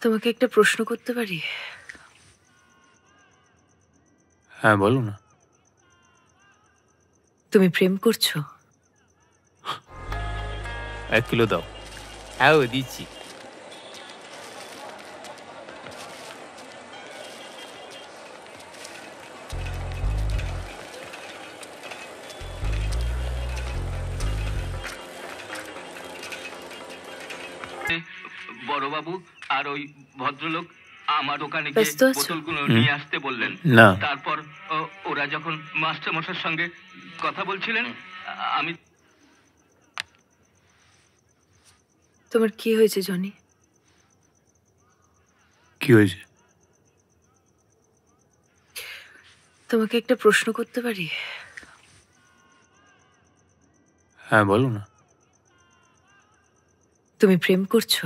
তোমাকে একটা প্রশ্ন করতে পারি? হ্যাঁ বলো না। তুমি প্রেম করছো? 1 কিলো দাও। হ্যাঁ দিচ্ছি। বড়বাবু আর ওই ভদ্রলোক আমার দোকানে ব্যস্ত গিয়ে আছো? বোতলগুলো নিয়ে আসতে বললেন। না। তারপর ওরা যখন মাস্টারমশাইয়ের সঙ্গে কথা বলছিলেন আমি। তোমার কি হয়েছে জনি? কি হয়েছে? তোমাকে একটা প্রশ্ন করতে পারি? হ্যাঁ বলো না। তুমি প্রেম করছো?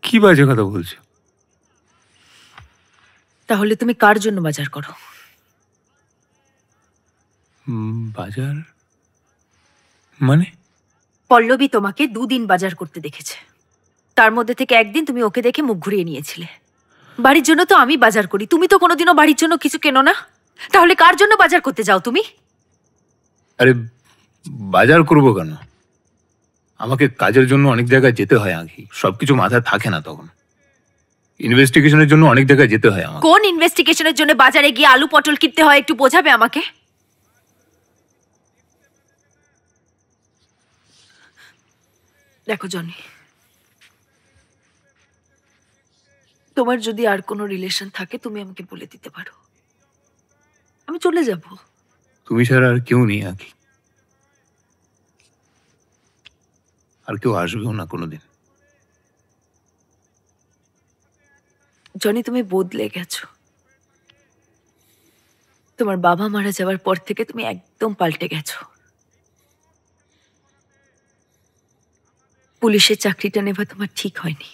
কি বাজে কথা বলছো? তাহলে তুমি কার জন্য বাজার করো? বাজার মানে? পল্লবী তোমাকে 2 দিন বাজার করতে দেখেছে। তার মধ্যে থেকে একদিন তুমি ওকে দেখে মুখ ঘুরিয়ে নিয়েছিলে। বাড়ির জন্য তো আমি বাজার করি, তুমি তো কোনোদিনও বাড়ির জন্য কিছু কেনো না। তাহলে কার জন্য বাজার করতে যাও তুমি? আরে বাজার করবো কেন? আমাকে কাজের জন্য অনেক জায়গায় যেতে হয় আগে, সবকিছু মাথায় থাকে না তখন। ইনভেস্টিগেশনের জন্য অনেক জায়গায় যেতে হয় আমার। কোন ইনভেস্টিগেশনের জন্য বাজারে গিয়ে আলু পটল কিনতে হয় একটু বোঝাবে আমাকে? দেখো জনি, তোমার যদি আর কোনো রিলেশন থাকে তুমি আমাকে বলে দিতে পারো, আমি চলে যাব। তুমি ছাড়া আর কেউ নেই আগে, আর কেউ আসবেও না কোনোদিন। জনি তুমি বদলে গেছো। তোমার বাবা মারা যাওয়ার পর থেকে তুমি একদম পাল্টে গেছো। পুলিশের চাকরিটা নেওয়া তোমার ঠিক হয়নি।